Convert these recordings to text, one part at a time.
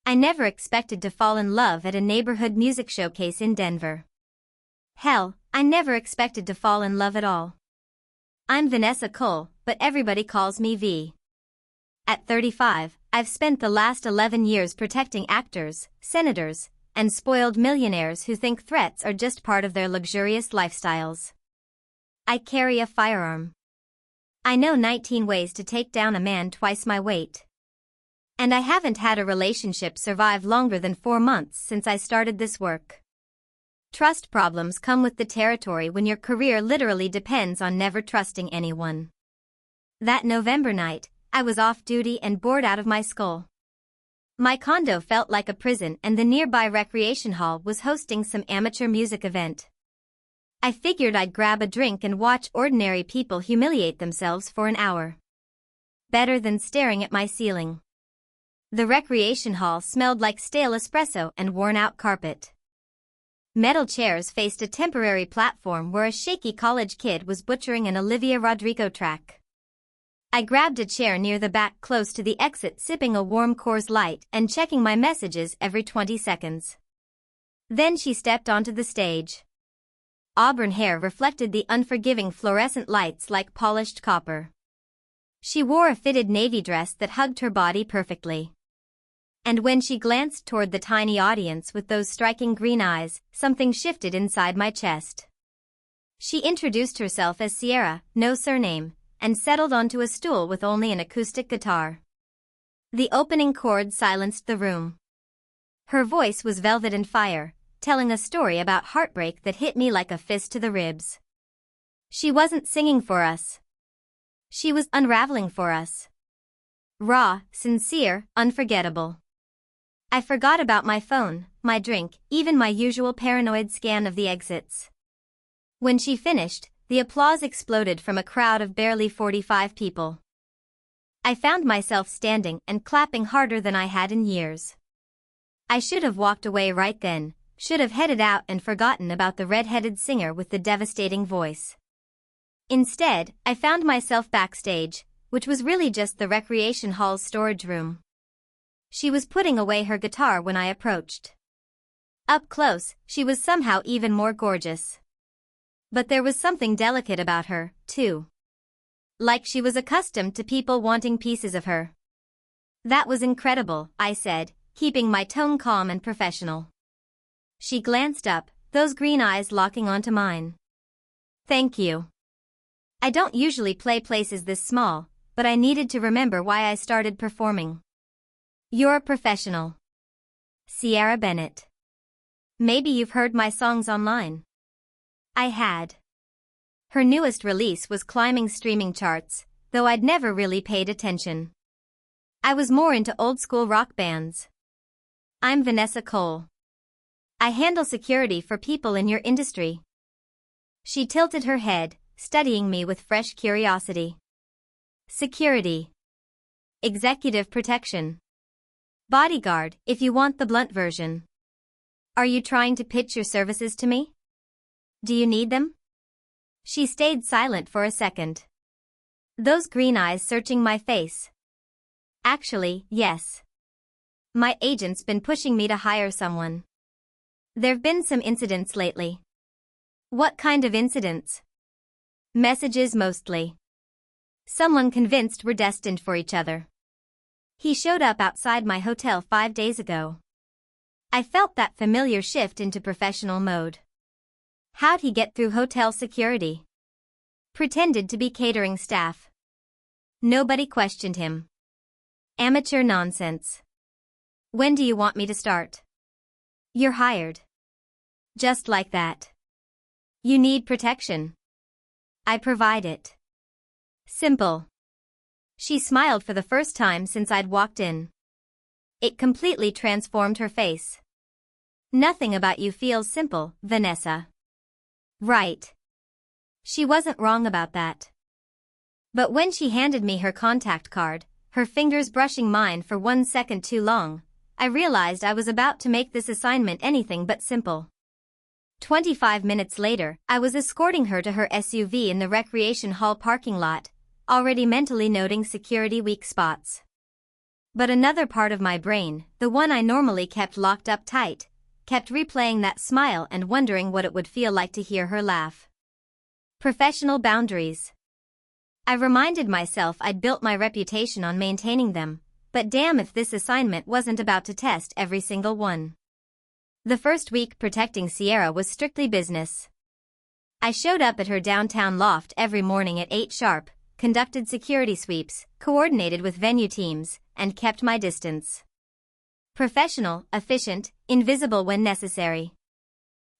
I never expected to fall in love at a neighborhood music showcase in Denver. Hell, I never expected to fall in love at all. I'm Vanessa Cole, but everybody calls me V. At 35, I've spent the last 11 years protecting actors, senators, and spoiled millionaires who think threats are just part of their luxurious lifestyles. I carry a firearm. I know 19 ways to take down a man twice my weight. And I haven't had a relationship survive longer than 4 months since I started this work. Trust problems come with the territory when your career literally depends on never trusting anyone. That November night, I was off duty and bored out of my skull. My condo felt like a prison and the nearby recreation hall was hosting some amateur music event. I figured I'd grab a drink and watch ordinary people humiliate themselves for an hour. Better than staring at my ceiling. The recreation hall smelled like stale espresso and worn-out carpet. Metal chairs faced a temporary platform where a shaky college kid was butchering an Olivia Rodrigo track. I grabbed a chair near the back close to the exit, sipping a warm Coors Light and checking my messages every 20 seconds. Then she stepped onto the stage. Auburn hair reflected the unforgiving fluorescent lights like polished copper. She wore a fitted navy dress that hugged her body perfectly. And when she glanced toward the tiny audience with those striking green eyes, something shifted inside my chest. She introduced herself as Sierra, no surname, and settled onto a stool with only an acoustic guitar. The opening chord silenced the room. Her voice was velvet and fire, telling a story about heartbreak that hit me like a fist to the ribs. She wasn't singing for us. She was unraveling for us. Raw, sincere, unforgettable. I forgot about my phone, my drink, even my usual paranoid scan of the exits. When she finished, the applause exploded from a crowd of barely 45 people. I found myself standing and clapping harder than I had in years. I should have walked away right then, should have headed out and forgotten about the red-headed singer with the devastating voice. Instead, I found myself backstage, which was really just the recreation hall's storage room. She was putting away her guitar when I approached. Up close, she was somehow even more gorgeous. But there was something delicate about her, too. Like she was accustomed to people wanting pieces of her. That was incredible, I said, keeping my tone calm and professional. She glanced up, those green eyes locking onto mine. Thank you. I don't usually play places this small, but I needed to remember why I started performing. You're a professional. Sierra Bennett. Maybe you've heard my songs online. I had. Her newest release was climbing streaming charts, though I'd never really paid attention. I was more into old-school rock bands. I'm Vanessa Cole. I handle security for people in your industry. She tilted her head, studying me with fresh curiosity. Security. Executive protection. Bodyguard, if you want the blunt version. Are you trying to pitch your services to me? Do you need them? She stayed silent for a second. Those green eyes searching my face. Actually, yes. My agent's been pushing me to hire someone. There've been some incidents lately. What kind of incidents? Messages mostly. Someone convinced we're destined for each other. He showed up outside my hotel 5 days ago. I felt that familiar shift into professional mode. How'd he get through hotel security? Pretended to be catering staff. Nobody questioned him. Amateur nonsense. When do you want me to start? You're hired. Just like that. You need protection. I provide it. Simple. She smiled for the first time since I'd walked in. It completely transformed her face. Nothing about you feels simple, Vanessa. Right. She wasn't wrong about that. But when she handed me her contact card, her fingers brushing mine for 1 second too long, I realized I was about to make this assignment anything but simple. 25 minutes later, I was escorting her to her SUV in the recreation hall parking lot, already mentally noting security weak spots. But another part of my brain, the one I normally kept locked up tight, kept replaying that smile and wondering what it would feel like to hear her laugh. Professional boundaries. I reminded myself I'd built my reputation on maintaining them, but damn if this assignment wasn't about to test every single one. The first week protecting Sierra was strictly business. I showed up at her downtown loft every morning at 8 sharp, conducted security sweeps, coordinated with venue teams, and kept my distance. Professional, efficient, invisible when necessary.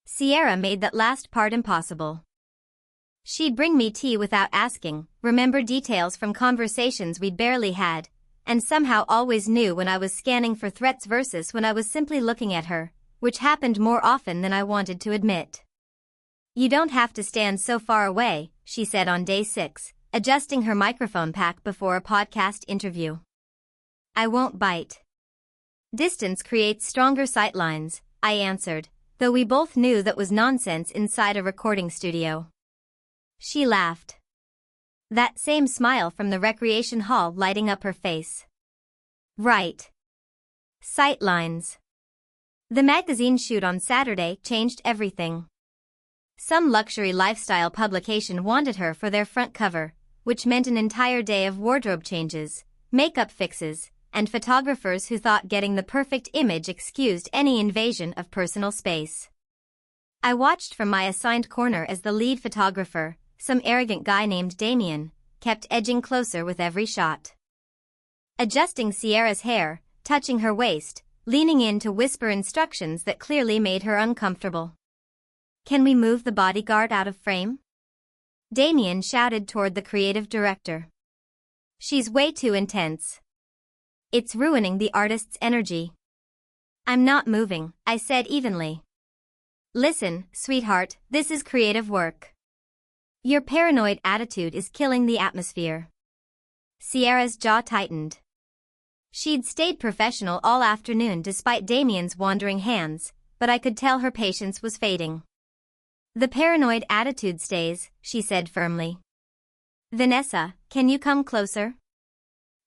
Sierra made that last part impossible. She'd bring me tea without asking, remember details from conversations we'd barely had, and somehow always knew when I was scanning for threats versus when I was simply looking at her, which happened more often than I wanted to admit. "You don't have to stand so far away," she said on day 6, adjusting her microphone pack before a podcast interview. "I won't bite." "Distance creates stronger sightlines," I answered, though we both knew that was nonsense inside a recording studio. She laughed. That same smile from the recreation hall lighting up her face. "Right. Sightlines." The magazine shoot on Saturday changed everything. Some luxury lifestyle publication wanted her for their front cover, which meant an entire day of wardrobe changes, makeup fixes, and photographers who thought getting the perfect image excused any invasion of personal space. I watched from my assigned corner as the lead photographer, some arrogant guy named Damien, kept edging closer with every shot. Adjusting Sierra's hair, touching her waist, leaning in to whisper instructions that clearly made her uncomfortable. "Can we move the bodyguard out of frame?" Damien shouted toward the creative director. "She's way too intense. It's ruining the artist's energy." "I'm not moving," I said evenly. "Listen, sweetheart, this is creative work. Your paranoid attitude is killing the atmosphere." Sierra's jaw tightened. She'd stayed professional all afternoon despite Damien's wandering hands, but I could tell her patience was fading. "The paranoid attitude stays," she said firmly. "Vanessa, can you come closer?"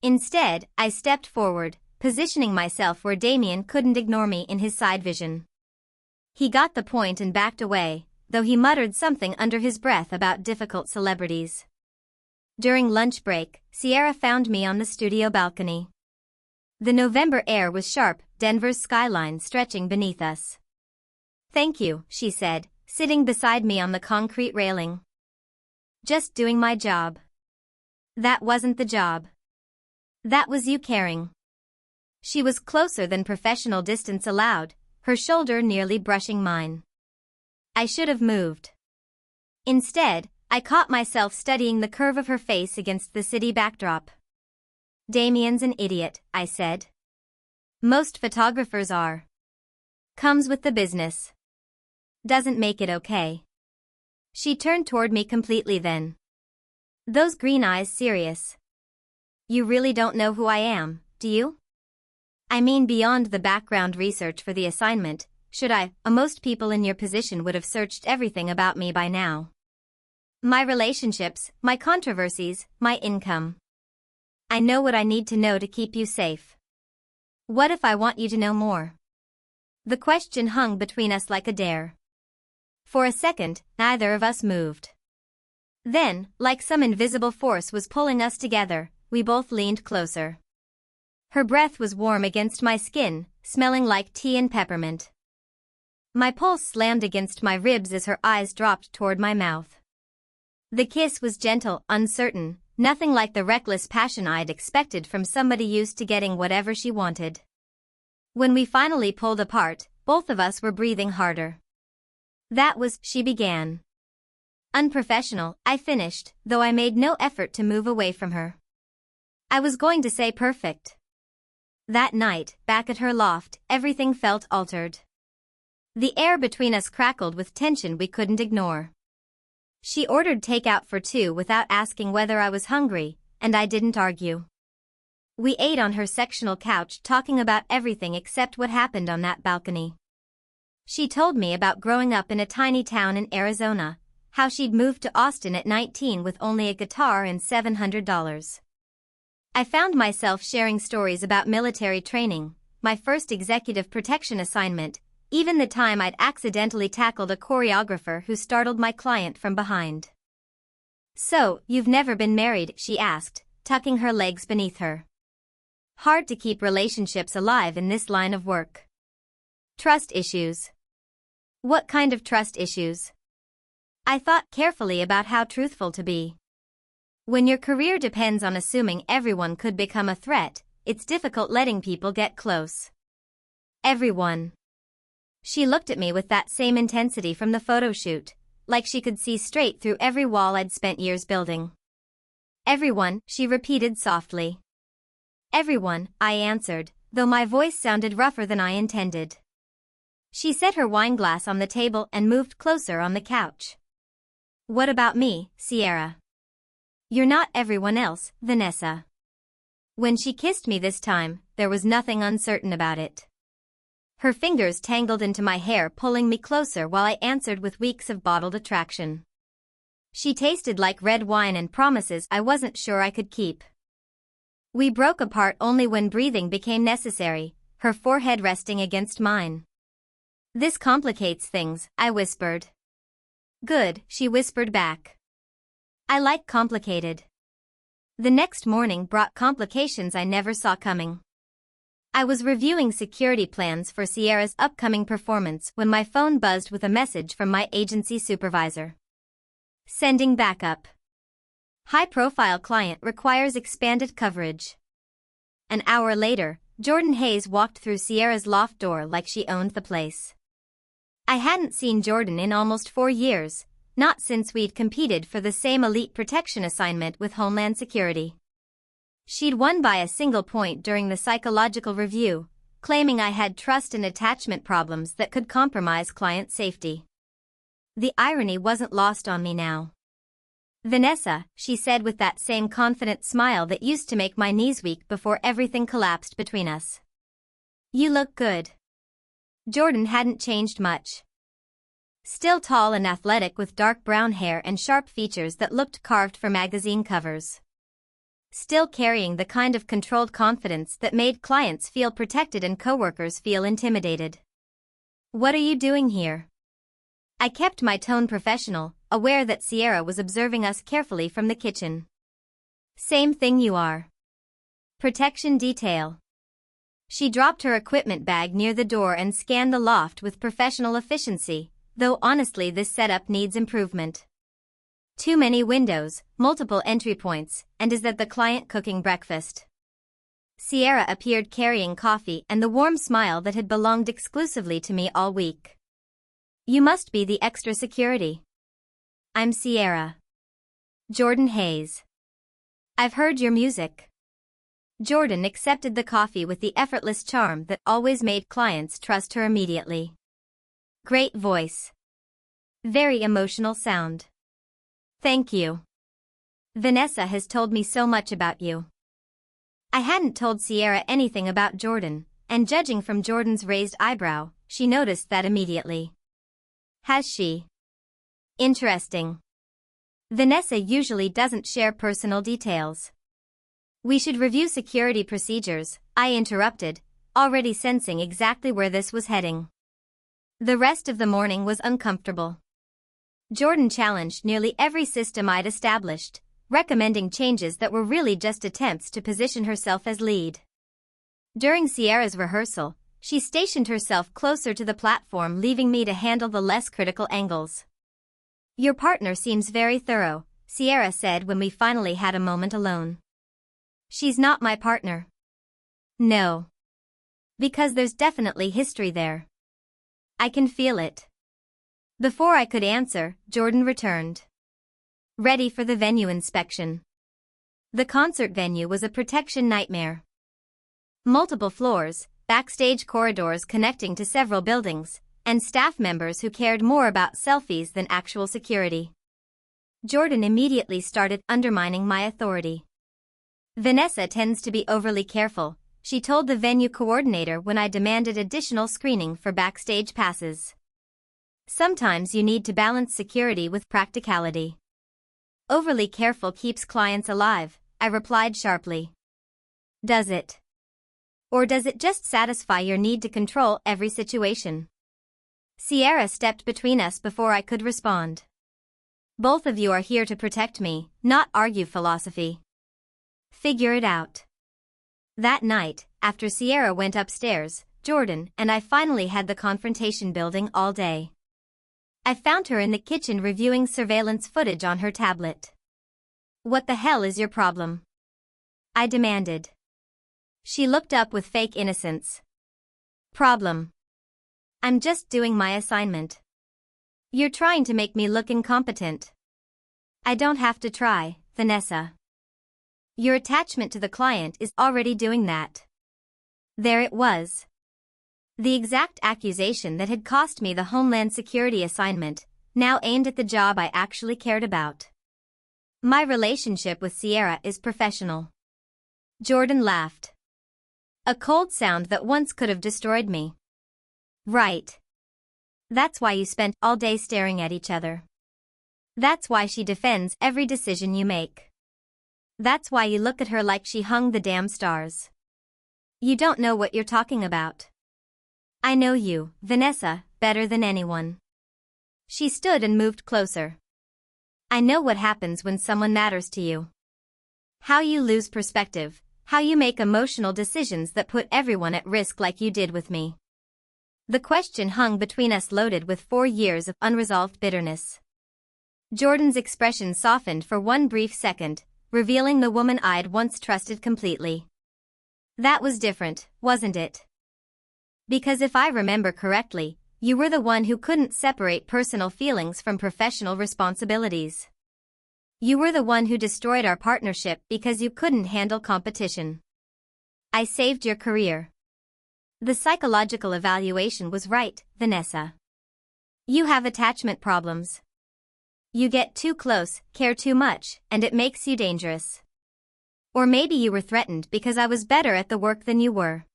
Instead, I stepped forward, positioning myself where Damien couldn't ignore me in his side vision. He got the point and backed away, though he muttered something under his breath about difficult celebrities. During lunch break, Sierra found me on the studio balcony. The November air was sharp, Denver's skyline stretching beneath us. "Thank you," she said, sitting beside me on the concrete railing. "Just doing my job." "That wasn't the job. That was you caring." She was closer than professional distance allowed, her shoulder nearly brushing mine. I should have moved. Instead, I caught myself studying the curve of her face against the city backdrop. "Damien's an idiot," I said. "Most photographers are. Comes with the business. Doesn't make it okay." She turned toward me completely then. Those green eyes serious. "You really don't know who I am, do you?" "I mean beyond the background research for the assignment, should I? Most people in your position would have searched everything about me by now. My relationships, my controversies, my income. I know what I need to know to keep you safe. What if I want you to know more?" The question hung between us like a dare. For a second, neither of us moved. Then, like some invisible force was pulling us together, we both leaned closer. Her breath was warm against my skin, smelling like tea and peppermint. My pulse slammed against my ribs as her eyes dropped toward my mouth. The kiss was gentle, uncertain, nothing like the reckless passion I'd expected from somebody used to getting whatever she wanted. When we finally pulled apart, both of us were breathing harder. "That was," she began. "Unprofessional," I finished, though I made no effort to move away from her. I was going to say perfect. That night, back at her loft, everything felt altered. The air between us crackled with tension we couldn't ignore. She ordered takeout for 2 without asking whether I was hungry, and I didn't argue. We ate on her sectional couch talking about everything except what happened on that balcony. She told me about growing up in a tiny town in Arizona, how she'd moved to Austin at 19 with only a guitar and $700. I found myself sharing stories about military training, my first executive protection assignment, even the time I'd accidentally tackled a choreographer who startled my client from behind. "So, you've never been married?" she asked, tucking her legs beneath her. Hard to keep relationships alive in this line of work. Trust issues. What kind of trust issues? I thought carefully about how truthful to be. When your career depends on assuming everyone could become a threat, it's difficult letting people get close. Everyone. She looked at me with that same intensity from the photo shoot, like she could see straight through every wall I'd spent years building. "Everyone," she repeated softly. "Everyone," I answered, though my voice sounded rougher than I intended. She set her wineglass on the table and moved closer on the couch. "What about me, Sierra? You're not everyone else, Vanessa." When she kissed me this time, there was nothing uncertain about it. Her fingers tangled into my hair, pulling me closer while I answered with weeks of bottled attraction. She tasted like red wine and promises I wasn't sure I could keep. We broke apart only when breathing became necessary, her forehead resting against mine. "This complicates things," I whispered. "Good," she whispered back. I like complicated. The next morning brought complications I never saw coming. I was reviewing security plans for Sierra's upcoming performance when my phone buzzed with a message from my agency supervisor. "Sending backup. High-profile client requires expanded coverage." An hour later, Jordan Hayes walked through Sierra's loft door like she owned the place. I hadn't seen Jordan in almost 4 years, not since we'd competed for the same elite protection assignment with Homeland Security. She'd won by a single point during the psychological review, claiming I had trust and attachment problems that could compromise client safety. The irony wasn't lost on me now. "Vanessa," she said with that same confident smile that used to make my knees weak before everything collapsed between us. "You look good." Jordan hadn't changed much. Still tall and athletic with dark brown hair and sharp features that looked carved for magazine covers. Still carrying the kind of controlled confidence that made clients feel protected and coworkers feel intimidated. "What are you doing here?" I kept my tone professional, aware that Sierra was observing us carefully from the kitchen. "Same thing you are. Protection detail." She dropped her equipment bag near the door and scanned the loft with professional efficiency, though honestly this setup needs improvement. Too many windows, multiple entry points, and is that the client cooking breakfast? Sierra appeared carrying coffee and the warm smile that had belonged exclusively to me all week. "You must be the extra security." "I'm Sierra. Jordan Hayes. I've heard your music." Jordan accepted the coffee with the effortless charm that always made clients trust her immediately. "Great voice. Very emotional sound." "Thank you. Vanessa has told me so much about you." I hadn't told Sierra anything about Jordan, and judging from Jordan's raised eyebrow, she noticed that immediately. "Has she? Interesting." Vanessa usually doesn't share personal details. "We should review security procedures," I interrupted, already sensing exactly where this was heading. The rest of the morning was uncomfortable. Jordan challenged nearly every system I'd established, recommending changes that were really just attempts to position herself as lead. During Sierra's rehearsal, she stationed herself closer to the platform, leaving me to handle the less critical angles. "Your partner seems very thorough," Sierra said when we finally had a moment alone. "She's not my partner." "No. Because there's definitely history there. I can feel it." Before I could answer, Jordan returned. Ready for the venue inspection. The concert venue was a protection nightmare. Multiple floors, backstage corridors connecting to several buildings, and staff members who cared more about selfies than actual security. Jordan immediately started undermining my authority. "Vanessa tends to be overly careful," she told the venue coordinator when I demanded additional screening for backstage passes. "Sometimes you need to balance security with practicality." "Overly careful keeps clients alive," I replied sharply. Does it? Or does it just satisfy your need to control every situation? Sierra stepped between us before I could respond. Both of you are here to protect me, not argue philosophy. Figure it out. That night, after Sierra went upstairs, Jordan and I finally had the confrontation building all day. I found her in the kitchen reviewing surveillance footage on her tablet. "What the hell is your problem?" I demanded. She looked up with fake innocence. "Problem? I'm just doing my assignment. You're trying to make me look incompetent." "I don't have to try, Vanessa. Your attachment to the client is already doing that." There it was. The exact accusation that had cost me the Homeland Security assignment, now aimed at the job I actually cared about. "My relationship with Sierra is professional." Jordan laughed. A cold sound that once could have destroyed me. "Right. That's why you spent all day staring at each other. That's why she defends every decision you make. That's why you look at her like she hung the damn stars. You don't know what you're talking about. I know you, Vanessa, better than anyone." She stood and moved closer. "I know what happens when someone matters to you. How you lose perspective, how you make emotional decisions that put everyone at risk like you did with me." The question hung between us, loaded with 4 years of unresolved bitterness. Jordan's expression softened for one brief second, revealing the woman I'd once trusted completely. "That was different, wasn't it? Because if I remember correctly, you were the one who couldn't separate personal feelings from professional responsibilities. You were the one who destroyed our partnership because you couldn't handle competition. I saved your career." The psychological evaluation was right, Vanessa. You have attachment problems. You get too close, care too much, and it makes you dangerous. Or maybe you were threatened because I was better at the work than you were.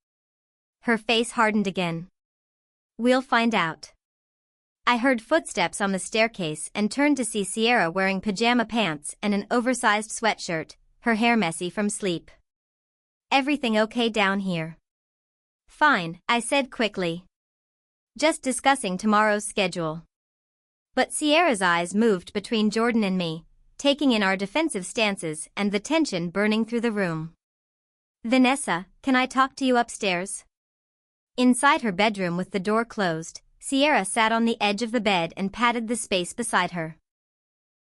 Her face hardened again. "We'll find out." I heard footsteps on the staircase and turned to see Sierra wearing pajama pants and an oversized sweatshirt, her hair messy from sleep. "Everything okay down here?" "Fine," I said quickly. "Just discussing tomorrow's schedule." But Sierra's eyes moved between Jordan and me, taking in our defensive stances and the tension burning through the room. "Vanessa, can I talk to you upstairs?" Inside her bedroom with the door closed, Sierra sat on the edge of the bed and patted the space beside her.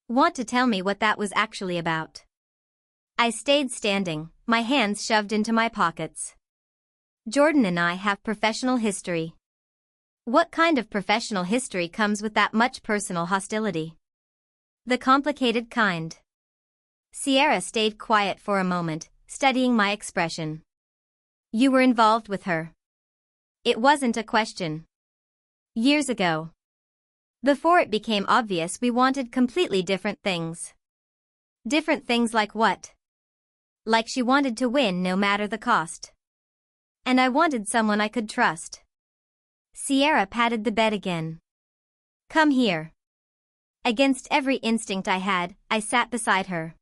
"Want to tell me what that was actually about?" I stayed standing, my hands shoved into my pockets. "Jordan and I have professional history." "What kind of professional history comes with that much personal hostility?" "The complicated kind." Sierra stayed quiet for a moment, studying my expression. "You were involved with her." It wasn't a question. Years ago. Before it became obvious we wanted completely different things. Different things like what? Like she wanted to win no matter the cost. And I wanted someone I could trust. Sierra patted the bed again. "Come here." Against every instinct I had, I sat beside her.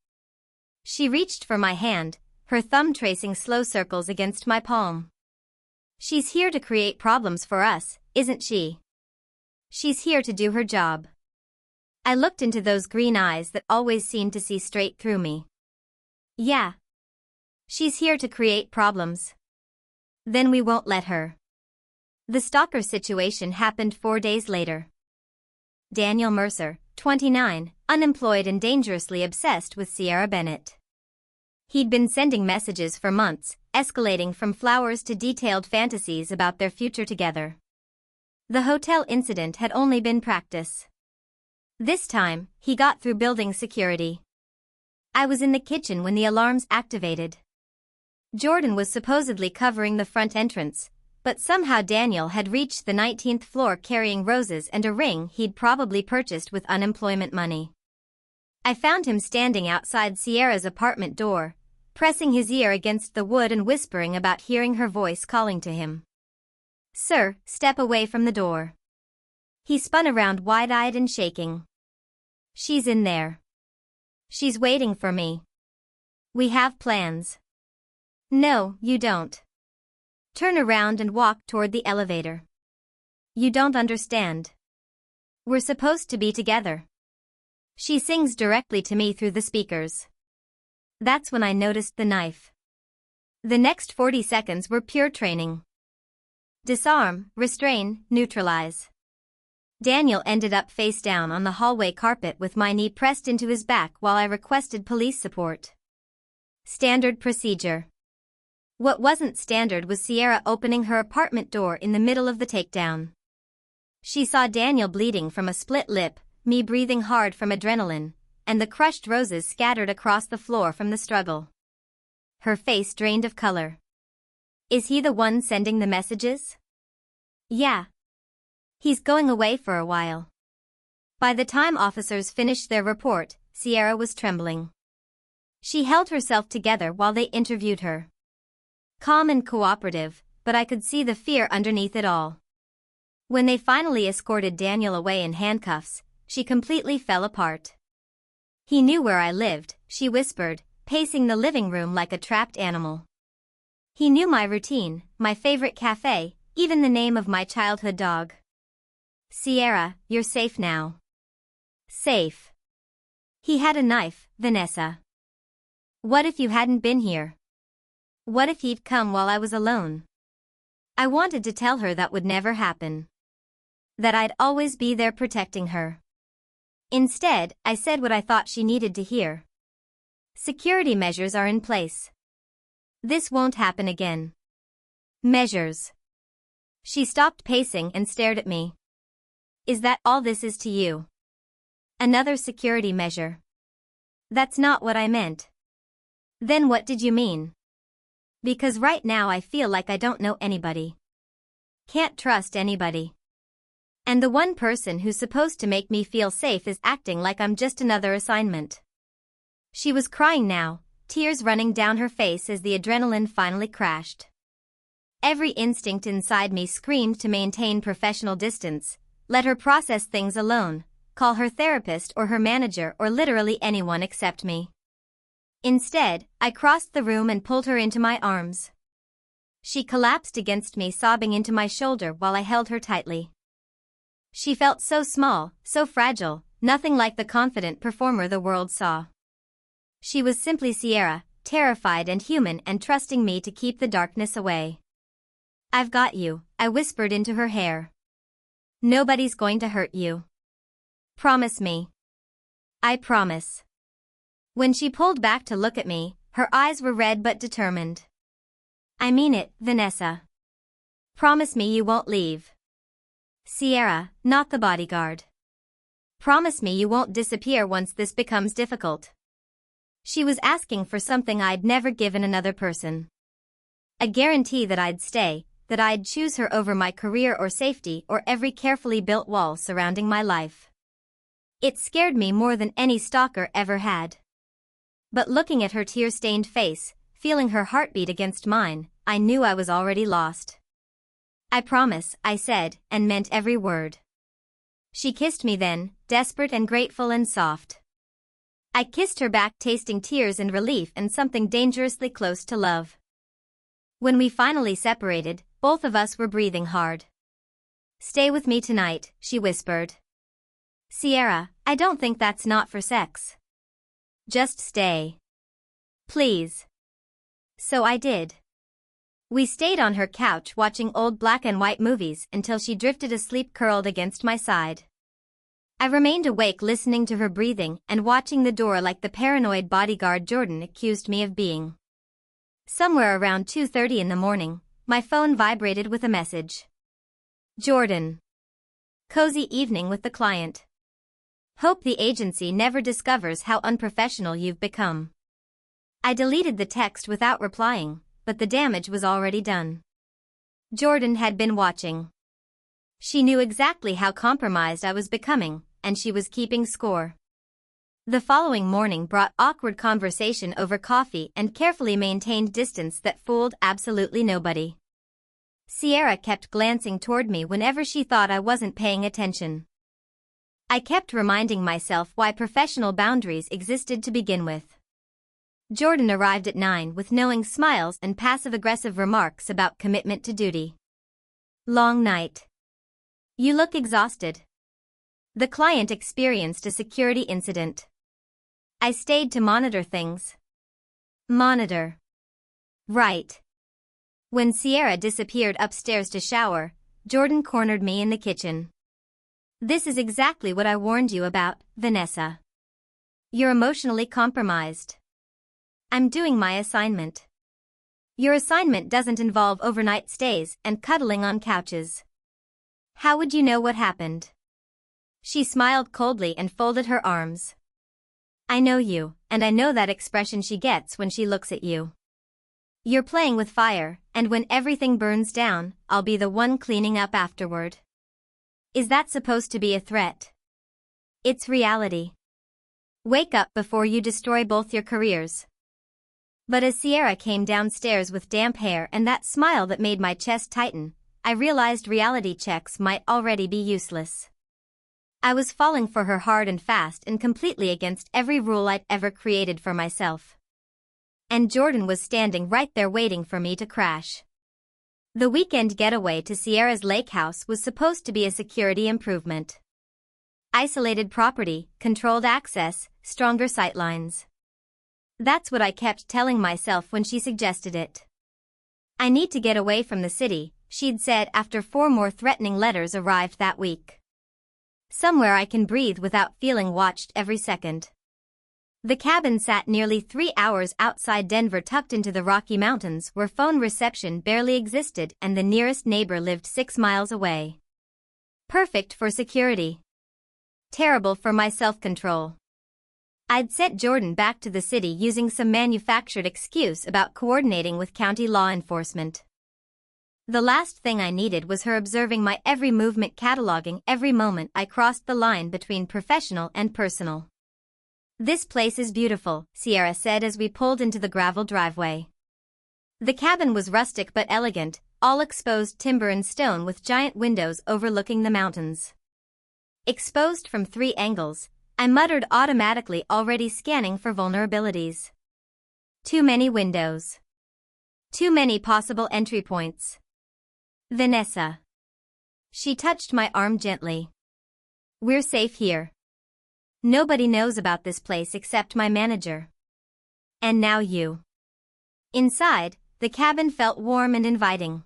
She reached for my hand, her thumb tracing slow circles against my palm. "She's here to create problems for us, isn't she? She's here to do her job." I looked into those green eyes that always seemed to see straight through me. "Yeah. She's here to create problems." "Then we won't let her." The stalker situation happened 4 days later. Daniel Mercer, 29, unemployed and dangerously obsessed with Sierra Bennett. He'd been sending messages for months, escalating from flowers to detailed fantasies about their future together. The hotel incident had only been practice. This time, he got through building security. I was in the kitchen when the alarms activated. Jordan was supposedly covering the front entrance, but somehow Daniel had reached the 19th floor carrying roses and a ring he'd probably purchased with unemployment money. I found him standing outside Sierra's apartment door, pressing his ear against the wood and whispering about hearing her voice calling to him. "Sir, step away from the door." He spun around wide-eyed and shaking. "She's in there. She's waiting for me. We have plans." No, you don't. Turn around and walk toward the elevator. You don't understand. We're supposed to be together. She sings directly to me through the speakers. That's when I noticed the knife. The next 40 seconds were pure training. Disarm, restrain, neutralize. Daniel ended up face down on the hallway carpet with my knee pressed into his back while I requested police support. Standard procedure. What wasn't standard was Sierra opening her apartment door in the middle of the takedown. She saw Daniel bleeding from a split lip, me breathing hard from adrenaline, and the crushed roses scattered across the floor from the struggle. Her face drained of color. Is he the one sending the messages? Yeah. He's going away for a while. By the time officers finished their report, Sierra was trembling. She held herself together while they interviewed her. Calm and cooperative, but I could see the fear underneath it all. When they finally escorted Daniel away in handcuffs, she completely fell apart. He knew where I lived, she whispered, pacing the living room like a trapped animal. He knew my routine, my favorite cafe, even the name of my childhood dog. Sierra, you're safe now. Safe. He had a knife, Vanessa. What if you hadn't been here? What if he'd come while I was alone? I wanted to tell her that would never happen. That I'd always be there protecting her. Instead, I said what I thought she needed to hear. Security measures are in place. This won't happen again. Measures. She stopped pacing and stared at me. Is that all this is to you? Another security measure. That's not what I meant. Then what did you mean? Because right now I feel like I don't know anybody. Can't trust anybody. And the one person who's supposed to make me feel safe is acting like I'm just another assignment. She was crying now, tears running down her face as the adrenaline finally crashed. Every instinct inside me screamed to maintain professional distance, let her process things alone, call her therapist or her manager or literally anyone except me. Instead, I crossed the room and pulled her into my arms. She collapsed against me, sobbing into my shoulder while I held her tightly. She felt so small, so fragile, nothing like the confident performer the world saw. She was simply Sierra, terrified and human and trusting me to keep the darkness away. I've got you, I whispered into her hair. Nobody's going to hurt you. Promise me. I promise. When she pulled back to look at me, her eyes were red but determined. I mean it, Vanessa. Promise me you won't leave. Sierra, not the bodyguard. Promise me you won't disappear once this becomes difficult. She was asking for something I'd never given another person. A guarantee that I'd stay, that I'd choose her over my career or safety or every carefully built wall surrounding my life. It scared me more than any stalker ever had. But looking at her tear-stained face, feeling her heartbeat against mine, I knew I was already lost. I promise, I said, and meant every word. She kissed me then, desperate and grateful and soft. I kissed her back, tasting tears and relief and something dangerously close to love. When we finally separated, both of us were breathing hard. Stay with me tonight, she whispered. Sierra, I don't think that's not for sex. Just stay. Please. So I did. We stayed on her couch watching old black and white movies until she drifted asleep curled against my side. I remained awake listening to her breathing and watching the door like the paranoid bodyguard Jordan accused me of being. Somewhere around 2:30 in the morning, my phone vibrated with a message. Jordan. Cozy evening with the client. Hope the agency never discovers how unprofessional you've become. I deleted the text without replying, but the damage was already done. Jordan had been watching. She knew exactly how compromised I was becoming, and she was keeping score. The following morning brought awkward conversation over coffee and carefully maintained distance that fooled absolutely nobody. Sierra kept glancing toward me whenever she thought I wasn't paying attention. I kept reminding myself why professional boundaries existed to begin with. Jordan arrived at 9 with knowing smiles and passive-aggressive remarks about commitment to duty. Long night. You look exhausted. The client experienced a security incident. I stayed to monitor things. Monitor. Right. When Sierra disappeared upstairs to shower, Jordan cornered me in the kitchen. This is exactly what I warned you about, Vanessa. You're emotionally compromised. I'm doing my assignment. Your assignment doesn't involve overnight stays and cuddling on couches. How would you know what happened? She smiled coldly and folded her arms. I know you, and I know that expression she gets when she looks at you. You're playing with fire, and when everything burns down, I'll be the one cleaning up afterward. Is that supposed to be a threat? It's reality. Wake up before you destroy both your careers. But as Sierra came downstairs with damp hair and that smile that made my chest tighten, I realized reality checks might already be useless. I was falling for her hard and fast and completely against every rule I'd ever created for myself. And Jordan was standing right there waiting for me to crash. The weekend getaway to Sierra's lake house was supposed to be a security improvement. Isolated property, controlled access, stronger sightlines. That's what I kept telling myself when she suggested it. I need to get away from the city, she'd said after 4 more threatening letters arrived that week. Somewhere I can breathe without feeling watched every second. The cabin sat nearly 3 hours outside Denver, tucked into the Rocky Mountains where phone reception barely existed and the nearest neighbor lived 6 miles away. Perfect for security. Terrible for my self-control. I'd sent Jordan back to the city using some manufactured excuse about coordinating with county law enforcement. The last thing I needed was her observing my every movement, cataloging every moment I crossed the line between professional and personal. This place is beautiful, Sierra said as we pulled into the gravel driveway. The cabin was rustic but elegant, all exposed timber and stone with giant windows overlooking the mountains. Exposed from 3 angles, I muttered automatically, already scanning for vulnerabilities. Too many windows. Too many possible entry points. Vanessa. She touched my arm gently. We're safe here. Nobody knows about this place except my manager. And now you. Inside, the cabin felt warm and inviting.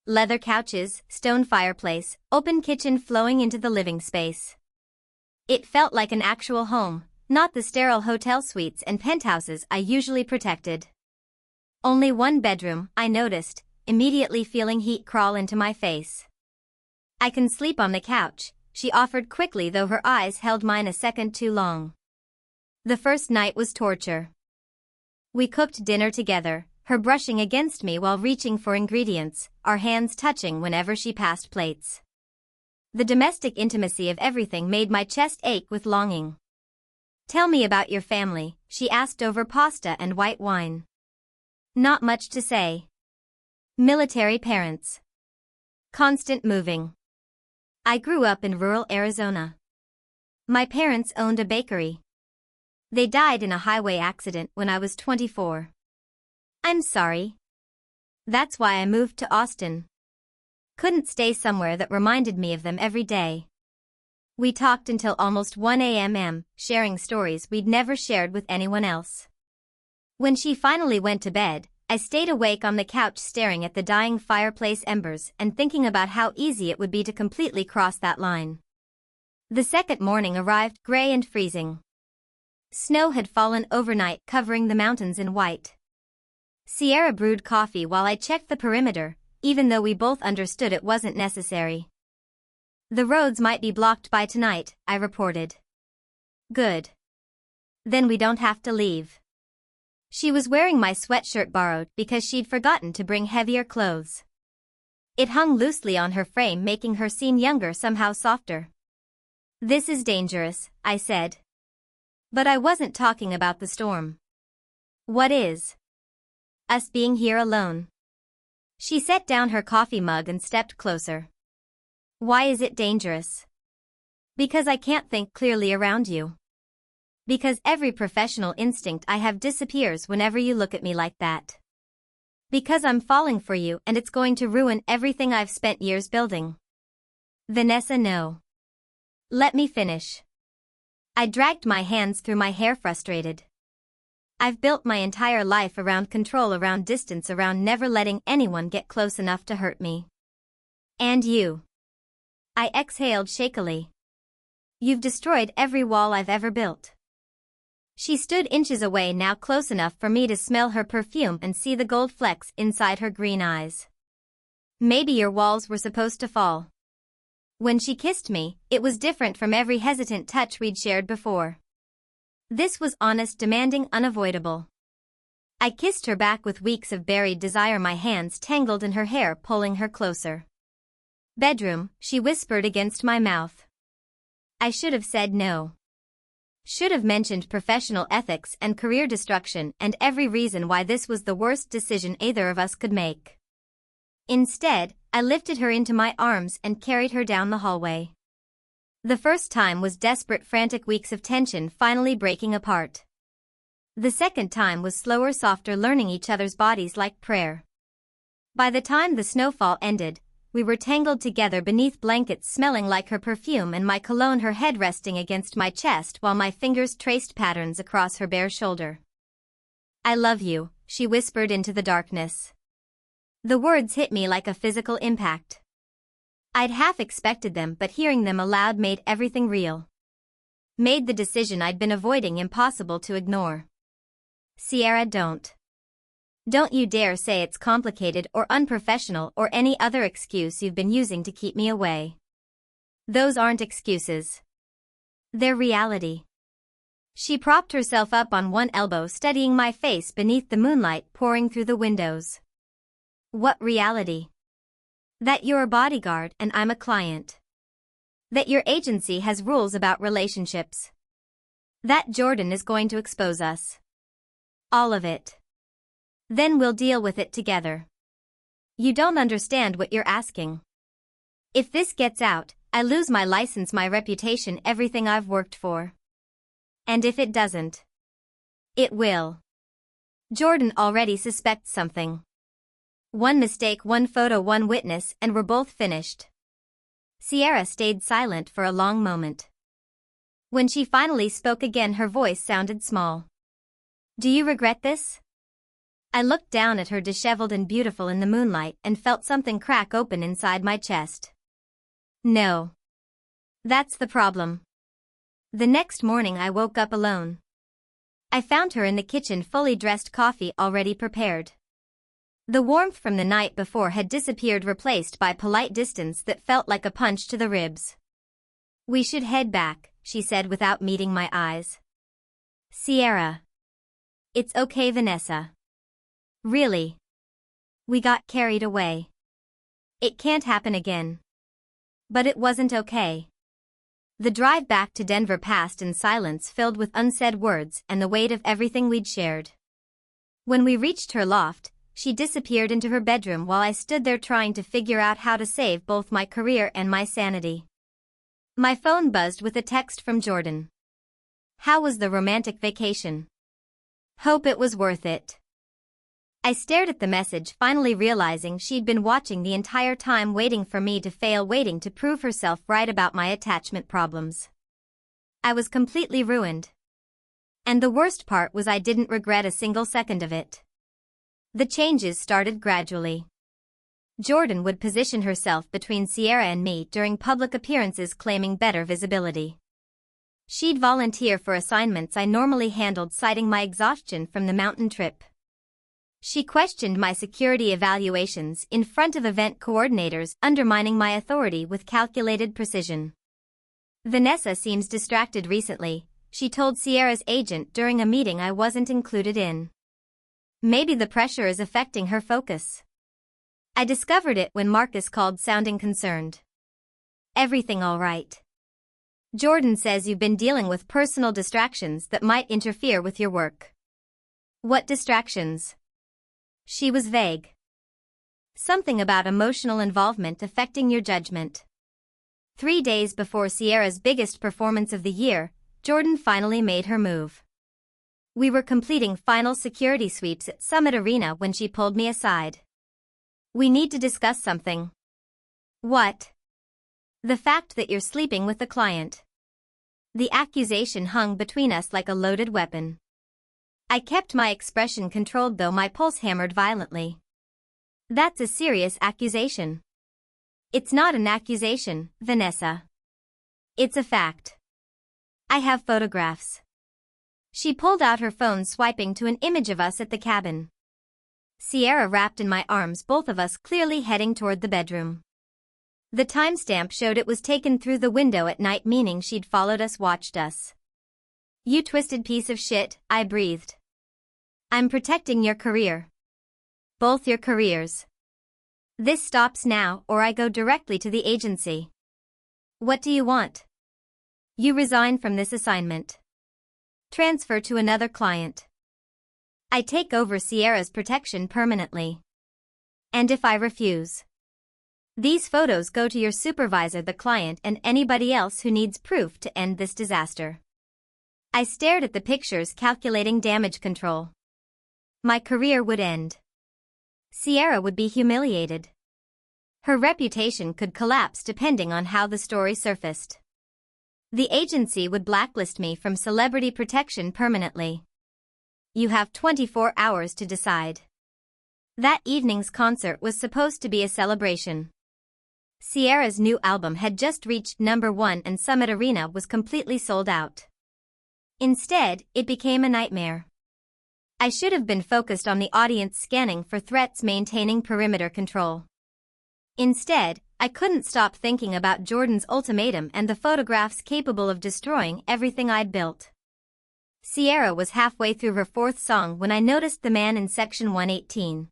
Leather couches, stone fireplace, open kitchen flowing into the living space. It felt like an actual home, not the sterile hotel suites and penthouses I usually protected. Only one bedroom, I noticed, immediately feeling heat crawl into my face. I can sleep on the couch, she offered quickly, though her eyes held mine a second too long. The first night was torture. We cooked dinner together, her brushing against me while reaching for ingredients, our hands touching whenever she passed plates. The domestic intimacy of everything made my chest ache with longing. Tell me about your family, she asked over pasta and white wine. Not much to say. Military parents. Constant moving. I grew up in rural Arizona. My parents owned a bakery. They died in a highway accident when I was 24. I'm sorry. That's why I moved to Austin. Couldn't stay somewhere that reminded me of them every day. We talked until almost 1 a.m., sharing stories we'd never shared with anyone else. When she finally went to bed, I stayed awake on the couch staring at the dying fireplace embers and thinking about how easy it would be to completely cross that line. The second morning arrived gray and freezing. Snow had fallen overnight, covering the mountains in white. Sierra brewed coffee while I checked the perimeter, even though we both understood it wasn't necessary. The roads might be blocked by tonight, I reported. Good. Then we don't have to leave. She was wearing my sweatshirt borrowed because she'd forgotten to bring heavier clothes. It hung loosely on her frame, making her seem younger, somehow softer. This is dangerous, I said. But I wasn't talking about the storm. What is? Us being here alone. She set down her coffee mug and stepped closer. Why is it dangerous? Because I can't think clearly around you. Because every professional instinct I have disappears whenever you look at me like that. Because I'm falling for you and it's going to ruin everything I've spent years building. Vanessa, no. Let me finish. I dragged my hands through my hair, frustrated. I've built my entire life around control, around distance, around never letting anyone get close enough to hurt me. And you. I exhaled shakily. You've destroyed every wall I've ever built. She stood inches away now, close enough for me to smell her perfume and see the gold flecks inside her green eyes. Maybe your walls were supposed to fall. When she kissed me, it was different from every hesitant touch we'd shared before. This was honest, demanding, unavoidable. I kissed her back with weeks of buried desire, my hands tangled in her hair, pulling her closer. Bedroom, she whispered against my mouth. I should have said no. Should have mentioned professional ethics and career destruction and every reason why this was the worst decision either of us could make. Instead, I lifted her into my arms and carried her down the hallway. The first time was desperate, frantic, weeks of tension finally breaking apart. The second time was slower, softer, learning each other's bodies like prayer. By the time the snowfall ended, we were tangled together beneath blankets, smelling like her perfume and my cologne, her head resting against my chest while my fingers traced patterns across her bare shoulder. I love you, she whispered into the darkness. The words hit me like a physical impact. I'd half expected them, but hearing them aloud made everything real. Made the decision I'd been avoiding impossible to ignore. Sierra, don't. Don't you dare say it's complicated or unprofessional or any other excuse you've been using to keep me away. Those aren't excuses. They're reality. She propped herself up on one elbow, studying my face beneath the moonlight pouring through the windows. What reality? That you're a bodyguard and I'm a client. That your agency has rules about relationships. That Jordan is going to expose us. All of it. Then we'll deal with it together. You don't understand what you're asking. If this gets out, I lose my license, my reputation, everything I've worked for. And if it doesn't, it will. Jordan already suspects something. One mistake, one photo, one witness, and we're both finished. Sierra stayed silent for a long moment. When she finally spoke again, her voice sounded small. Do you regret this? I looked down at her, disheveled and beautiful in the moonlight, and felt something crack open inside my chest. No. That's the problem. The next morning I woke up alone. I found her in the kitchen, fully dressed, coffee already prepared. The warmth from the night before had disappeared, replaced by polite distance that felt like a punch to the ribs. We should head back, she said without meeting my eyes. Sierra. It's okay, Vanessa. Really. We got carried away. It can't happen again. But it wasn't okay. The drive back to Denver passed in silence, filled with unsaid words and the weight of everything we'd shared. When we reached her loft, she disappeared into her bedroom while I stood there trying to figure out how to save both my career and my sanity. My phone buzzed with a text from Jordan. How was the romantic vacation? Hope it was worth it. I stared at the message, finally realizing she'd been watching the entire time, waiting for me to fail, waiting to prove herself right about my attachment problems. I was completely ruined. And the worst part was I didn't regret a single second of it. The changes started gradually. Jordan would position herself between Sierra and me during public appearances, claiming better visibility. She'd volunteer for assignments I normally handled, citing my exhaustion from the mountain trip. She questioned my security evaluations in front of event coordinators, undermining my authority with calculated precision. Vanessa seems distracted recently, she told Sierra's agent during a meeting I wasn't included in. Maybe the pressure is affecting her focus. I discovered it when Marcus called, sounding concerned. Everything all right? Jordan says you've been dealing with personal distractions that might interfere with your work. What distractions? She was vague. Something about emotional involvement affecting your judgment. 3 days before Sierra's biggest performance of the year, Jordan finally made her move. We were completing final security sweeps at Summit Arena when she pulled me aside. "We need to discuss something." "What?" "The fact that you're sleeping with the client." The accusation hung between us like a loaded weapon. I kept my expression controlled though my pulse hammered violently. "That's a serious accusation." "It's not an accusation, Vanessa. It's a fact. I have photographs." She pulled out her phone, swiping to an image of us at the cabin. Sierra wrapped in my arms, both of us clearly heading toward the bedroom. The timestamp showed it was taken through the window at night, meaning she'd followed us, watched us. "You twisted piece of shit," I breathed. "I'm protecting your career. Both your careers. This stops now or I go directly to the agency." "What do you want?" "You resign from this assignment. Transfer to another client. I take over Sierra's protection permanently. And if I refuse, these photos go to your supervisor, the client, and anybody else who needs proof to end this disaster." I stared at the pictures, calculating damage control. My career would end. Sierra would be humiliated. Her reputation could collapse depending on how the story surfaced. The agency would blacklist me from celebrity protection permanently. "You have 24 hours to decide." That evening's concert was supposed to be a celebration. Sierra's new album had just reached #1 and Summit Arena was completely sold out. Instead, it became a nightmare. I should have been focused on the audience, scanning for threats, maintaining perimeter control. Instead, I couldn't stop thinking about Jordan's ultimatum and the photographs capable of destroying everything I'd built. Sierra was halfway through her 4th song when I noticed the man in section 118.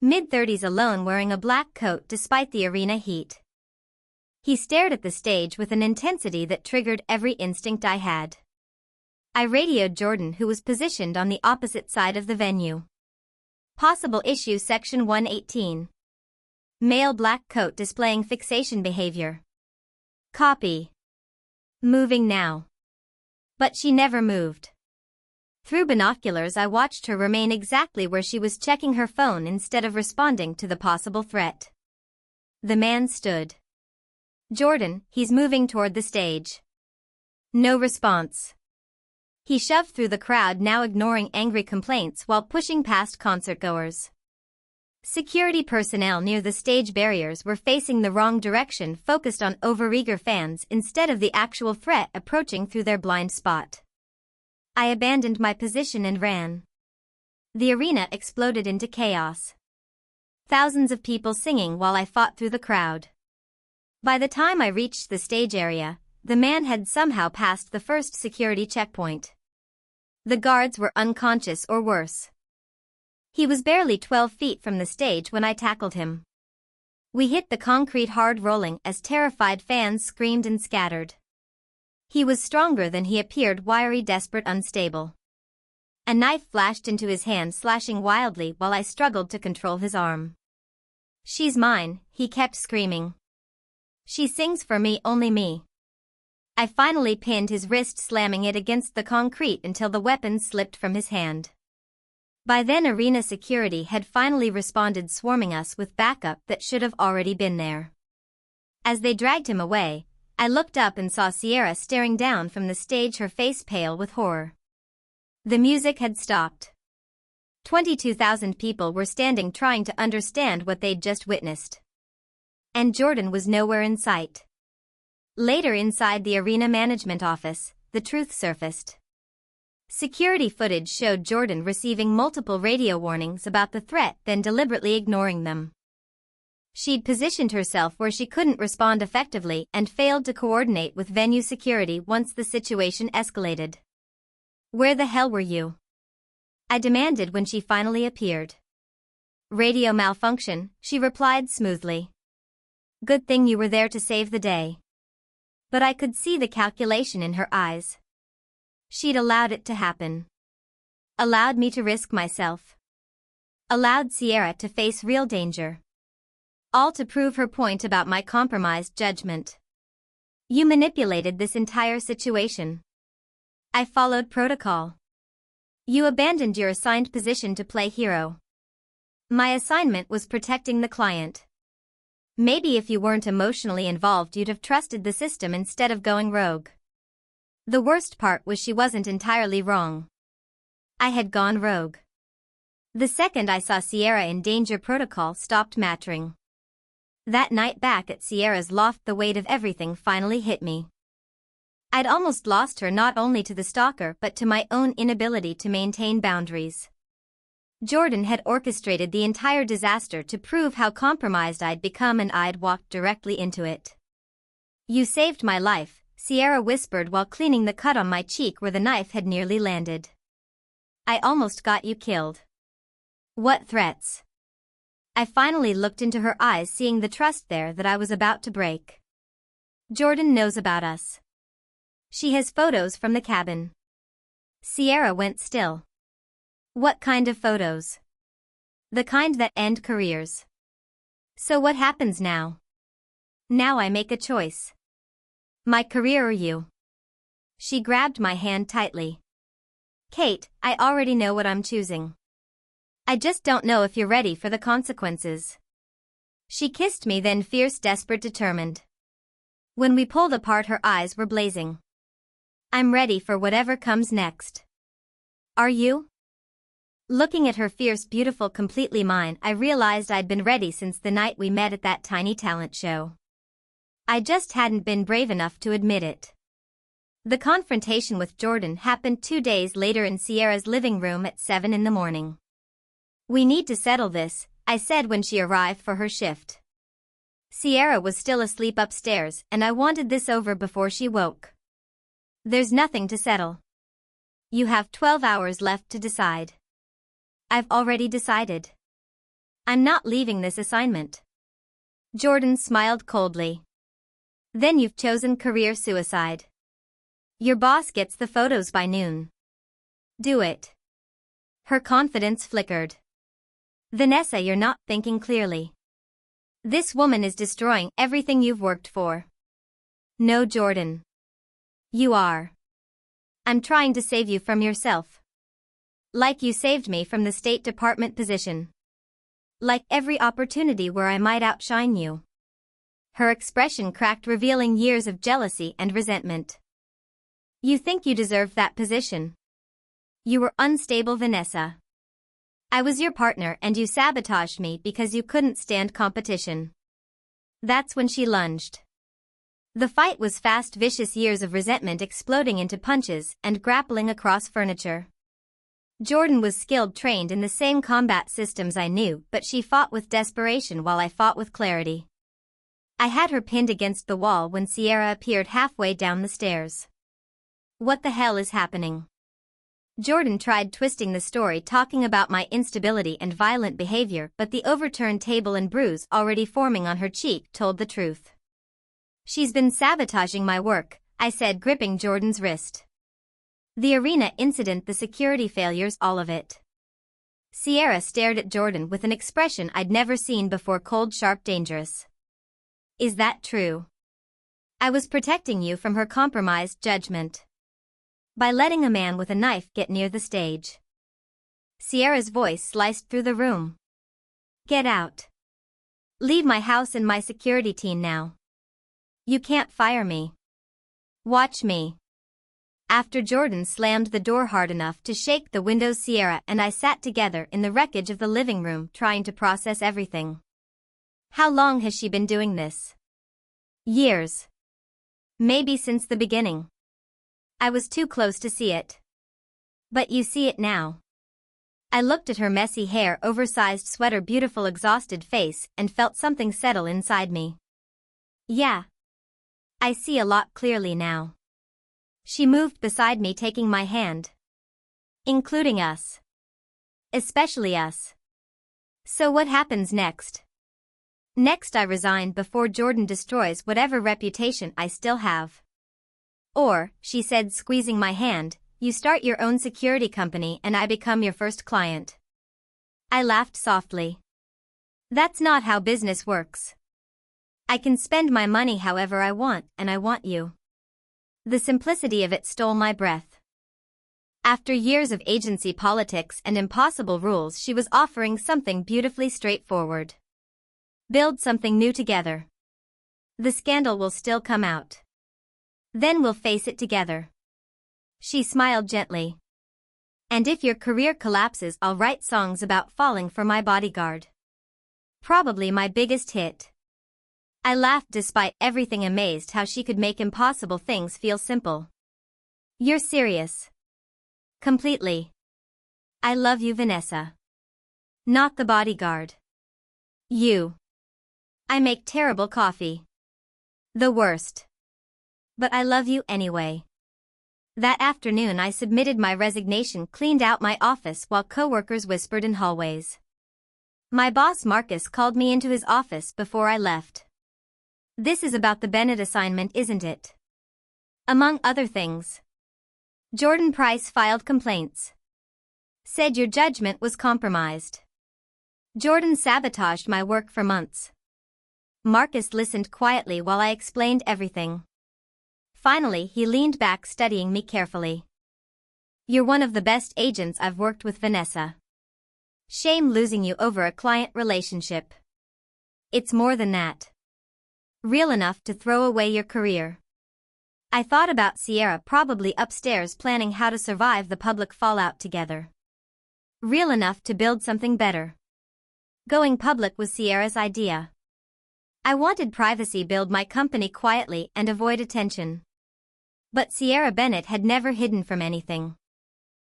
Mid-30s, alone, wearing a black coat despite the arena heat. He stared at the stage with an intensity that triggered every instinct I had. I radioed Jordan, who was positioned on the opposite side of the venue. "Possible issue section 118. Male black coat displaying fixation behavior. Copy. Moving now." But she never moved. Through binoculars, I watched her remain exactly where she was, checking her phone instead of responding to the possible threat. The man stood. "Jordan, he's moving toward the stage." No response. He shoved through the crowd, now ignoring angry complaints while pushing past concertgoers. Security personnel near the stage barriers were facing the wrong direction, focused on overeager fans instead of the actual threat approaching through their blind spot. I abandoned my position and ran. The arena exploded into chaos. Thousands of people singing while I fought through the crowd. By the time I reached the stage area, the man had somehow passed the first security checkpoint. The guards were unconscious or worse. He was barely 12 feet from the stage when I tackled him. We hit the concrete hard, rolling as terrified fans screamed and scattered. He was stronger than he appeared, wiry, desperate, unstable. A knife flashed into his hand, slashing wildly while I struggled to control his arm. "She's mine," he kept screaming. "She sings for me, only me." I finally pinned his wrist, slamming it against the concrete until the weapon slipped from his hand. By then, arena security had finally responded, swarming us with backup that should have already been there. As they dragged him away, I looked up and saw Sierra staring down from the stage, her face pale with horror. The music had stopped. 22,000 people were standing, trying to understand what they'd just witnessed. And Jordan was nowhere in sight. Later, inside the arena management office, the truth surfaced. Security footage showed Jordan receiving multiple radio warnings about the threat, then deliberately ignoring them. She'd positioned herself where she couldn't respond effectively and failed to coordinate with venue security once the situation escalated. "Where the hell were you?" I demanded when she finally appeared. "Radio malfunction," she replied smoothly. "Good thing you were there to save the day." But I could see the calculation in her eyes. She'd allowed it to happen. Allowed me to risk myself. Allowed Sierra to face real danger. All to prove her point about my compromised judgment. "You manipulated this entire situation. I followed protocol. You abandoned your assigned position to play hero. My assignment was protecting the client. Maybe if you weren't emotionally involved you'd have trusted the system instead of going rogue. The worst part was she wasn't entirely wrong. I had gone rogue. The second I saw Sierra in danger, protocol stopped mattering. That night back at Sierra's loft, the weight of everything finally hit me. I'd almost lost her, not only to the stalker but to my own inability to maintain boundaries. Jordan had orchestrated the entire disaster to prove how compromised I'd become, and I'd walked directly into it. You saved my life, Sierra whispered while cleaning the cut on my cheek where the knife had nearly landed. I almost got you killed. What threats? I finally looked into her eyes, seeing the trust there that I was about to break. Jordan knows about us. She has photos from the cabin. Sierra went still. What kind of photos? The kind that end careers. So what happens now? Now I make a choice. My career or you? She grabbed my hand tightly. Kate, I already know what I'm choosing. I just don't know if you're ready for the consequences. She kissed me, then fierce, desperate, determined. When we pulled apart, her eyes were blazing. I'm ready for whatever comes next. Are you? Looking at her fierce, beautiful, completely mine, I realized I'd been ready since the night we met at that tiny talent show. I just hadn't been brave enough to admit it. The confrontation with Jordan happened 2 days later in Sierra's living room at 7 in the morning. We need to settle this, I said when she arrived for her shift. Sierra was still asleep upstairs, and I wanted this over before she woke. There's nothing to settle. You have 12 hours left to decide. I've already decided. I'm not leaving this assignment. Jordan smiled coldly. Then you've chosen career suicide. Your boss gets the photos by noon. Do it. Her confidence flickered. Vanessa, you're not thinking clearly. This woman is destroying everything you've worked for. No, Jordan. You are. I'm trying to save you from yourself. Like you saved me from the State Department position. Like every opportunity where I might outshine you. Her expression cracked, revealing years of jealousy and resentment. You think you deserved that position. You were unstable, Vanessa. I was your partner and you sabotaged me because you couldn't stand competition. That's when she lunged. The fight was fast, vicious, years of resentment exploding into punches and grappling across furniture. Jordan was skilled, trained in the same combat systems I knew, but she fought with desperation while I fought with clarity. I had her pinned against the wall when Sierra appeared halfway down the stairs. What the hell is happening? Jordan tried twisting the story, talking about my instability and violent behavior, but the overturned table and bruise already forming on her cheek told the truth. She's been sabotaging my work, I said, gripping Jordan's wrist. The arena incident, the security failures, all of it. Sierra stared at Jordan with an expression I'd never seen before, cold, sharp, dangerous. Is that true? I was protecting you from her compromised judgment. By letting a man with a knife get near the stage. Sierra's voice sliced through the room. Get out. Leave my house and my security team now. You can't fire me. Watch me. After Jordan slammed the door hard enough to shake the windows, Sierra and I sat together in the wreckage of the living room, trying to process everything. How long has she been doing this? Years. Maybe since the beginning. I was too close to see it. But you see it now. I looked at her messy hair, oversized sweater, beautiful exhausted face, and felt something settle inside me. Yeah. I see a lot clearly now. She moved beside me, taking my hand. Including us. Especially us. So what happens next? Next, I resign before Jordan destroys whatever reputation I still have. Or, she said, squeezing my hand, you start your own security company and I become your first client. I laughed softly. That's not how business works. I can spend my money however I want, and I want you. The simplicity of it stole my breath. After years of agency politics and impossible rules, she was offering something beautifully straightforward. Build something new together. The scandal will still come out. Then we'll face it together. She smiled gently. And if your career collapses, I'll write songs about falling for my bodyguard. Probably my biggest hit. I laughed despite everything, amazed how she could make impossible things feel simple. You're serious? Completely. I love you, Vanessa. Not the bodyguard. You. I make terrible coffee. The worst. But I love you anyway. That afternoon I submitted my resignation, cleaned out my office while coworkers whispered in hallways. My boss Marcus called me into his office before I left. This is about the Bennett assignment, isn't it? Among other things. Jordan Price filed complaints. Said your judgment was compromised. Jordan sabotaged my work for months. Marcus listened quietly while I explained everything. Finally, he leaned back, studying me carefully. You're one of the best agents I've worked with, Vanessa. Shame losing you over a client relationship. It's more than that. Real enough to throw away your career. I thought about Sierra, probably upstairs planning how to survive the public fallout together. Real enough to build something better. Going public was Sierra's idea. I wanted privacy, build my company quietly and avoid attention. But Sierra Bennett had never hidden from anything.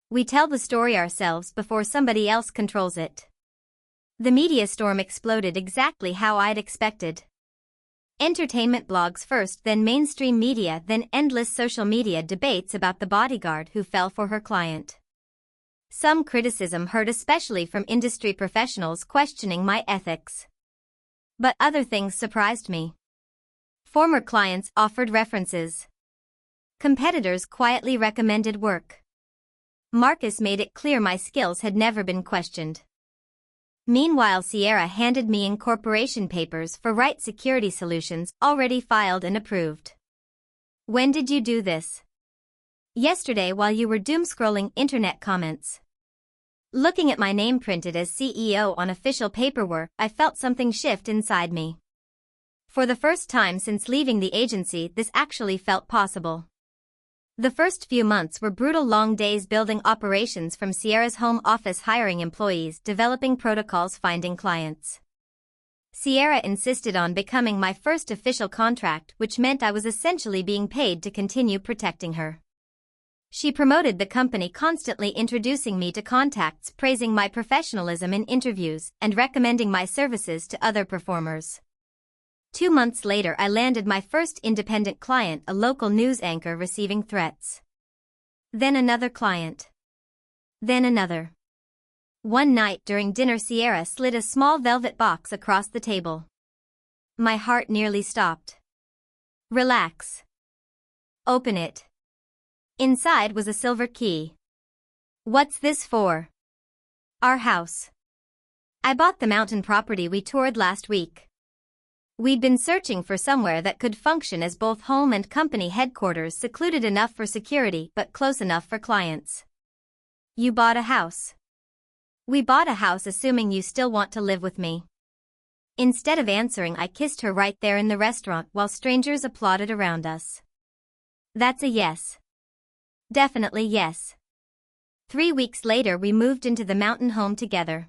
We tell the story ourselves before somebody else controls it. The media storm exploded exactly how I'd expected. Entertainment blogs first, then mainstream media, then endless social media debates about the bodyguard who fell for her client. Some criticism heard, especially from industry professionals questioning my ethics. But other things surprised me. Former clients offered references. Competitors quietly recommended work. Marcus made it clear my skills had never been questioned. Meanwhile, Sierra handed me incorporation papers for Right Security Solutions, already filed and approved. When did you do this? Yesterday, while you were doom-scrolling internet comments. Looking at my name printed as CEO on official paperwork, I felt something shift inside me. For the first time since leaving the agency, this actually felt possible. The first few months were brutal, long days building operations from Sierra's home office, hiring employees, developing protocols, finding clients. Sierra insisted on becoming my first official contract, which meant I was essentially being paid to continue protecting her. She promoted the company, constantly introducing me to contacts, praising my professionalism in interviews, and recommending my services to other performers. 2 months later, I landed my first independent client, a local news anchor receiving threats. Then another client. Then another. One night during dinner, Sierra slid a small velvet box across the table. My heart nearly stopped. Relax. Open it. Inside was a silver key. What's this for? Our house. I bought the mountain property we toured last week. We'd been searching for somewhere that could function as both home and company headquarters, secluded enough for security but close enough for clients. You bought a house. We bought a house, assuming you still want to live with me. Instead of answering, I kissed her right there in the restaurant while strangers applauded around us. That's a yes. Definitely yes. 3 weeks later, we moved into the mountain home together.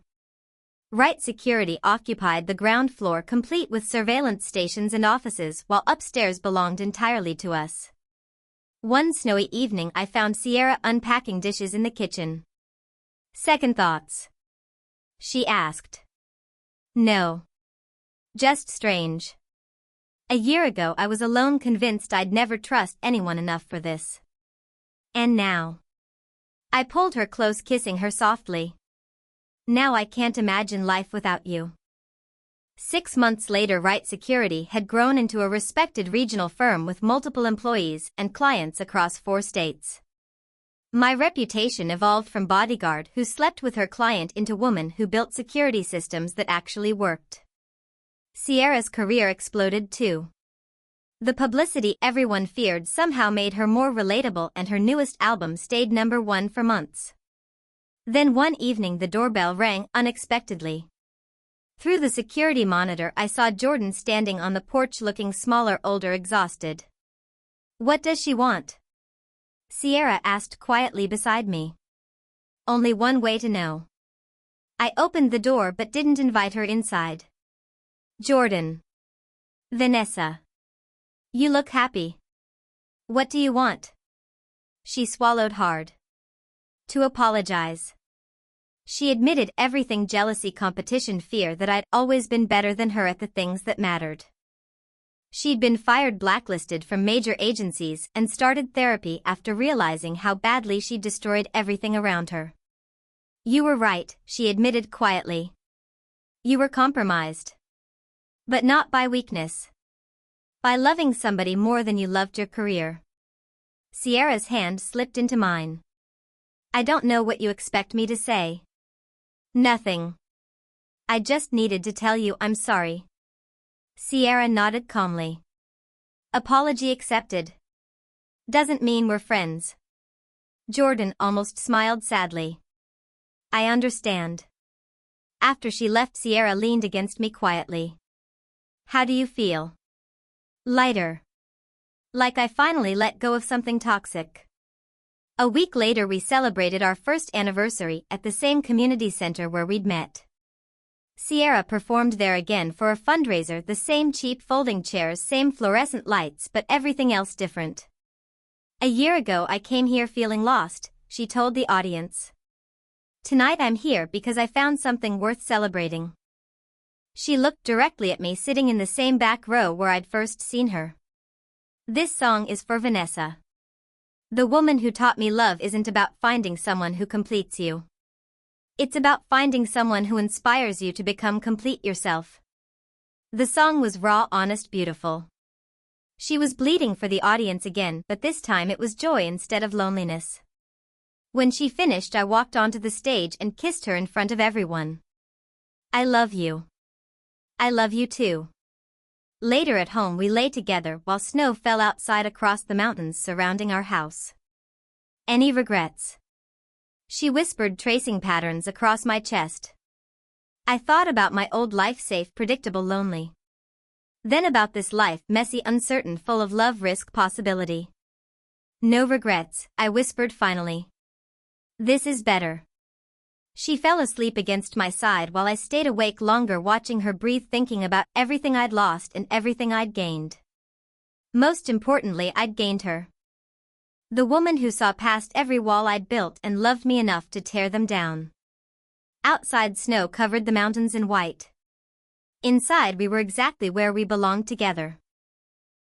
Right Security occupied the ground floor, complete with surveillance stations and offices, while upstairs belonged entirely to us. One snowy evening, I found Sierra unpacking dishes in the kitchen. Second thoughts? She asked. No. Just strange. A year ago, I was alone, convinced I'd never trust anyone enough for this. And now. I pulled her close, kissing her softly. Now I can't imagine life without you. 6 months later, Right Security had grown into a respected regional firm with multiple employees and clients across 4 states. My reputation evolved from bodyguard who slept with her client into woman who built security systems that actually worked. Sierra's career exploded too. The publicity everyone feared somehow made her more relatable, and her newest album stayed #1 for months. Then one evening the doorbell rang unexpectedly. Through the security monitor I saw Jordan standing on the porch looking smaller, older, exhausted. "What does she want?" Sierra asked quietly beside me. "Only one way to know." I opened the door but didn't invite her inside. "Jordan." "Vanessa. You look happy. What do you want?" She swallowed hard. "To apologize." She admitted everything: jealousy, competition, fear that I'd always been better than her at the things that mattered. She'd been fired, blacklisted from major agencies, and started therapy after realizing how badly she'd destroyed everything around her. "You were right," she admitted quietly. "You were compromised. But not by weakness. By loving somebody more than you loved your career." Sierra's hand slipped into mine. "I don't know what you expect me to say." "Nothing. I just needed to tell you I'm sorry." Sierra nodded calmly. "Apology accepted. Doesn't mean we're friends." Jordan almost smiled sadly. "I understand." After she left, Sierra leaned against me quietly. "How do you feel?" "Lighter. Like I finally let go of something toxic." A week later we celebrated our first anniversary at the same community center where we'd met. Sierra performed there again for a fundraiser, the same cheap folding chairs, same fluorescent lights, but everything else different. "A year ago I came here feeling lost," she told the audience. "Tonight I'm here because I found something worth celebrating." She looked directly at me, sitting in the same back row where I'd first seen her. "This song is for Vanessa. The woman who taught me love isn't about finding someone who completes you. It's about finding someone who inspires you to become complete yourself." The song was raw, honest, beautiful. She was bleeding for the audience again, but this time it was joy instead of loneliness. When she finished, I walked onto the stage and kissed her in front of everyone. "I love you. I love you too." Later at home we lay together while snow fell outside across the mountains surrounding our house. "Any regrets?" She whispered, tracing patterns across my chest. I thought about my old life, safe, predictable, lonely. Then about this life, messy, uncertain, full of love, risk, possibility. "No regrets," I whispered finally. "This is better." She fell asleep against my side while I stayed awake longer, watching her breathe, thinking about everything I'd lost and everything I'd gained. Most importantly, I'd gained her. The woman who saw past every wall I'd built and loved me enough to tear them down. Outside, snow covered the mountains in white. Inside, we were exactly where we belonged together.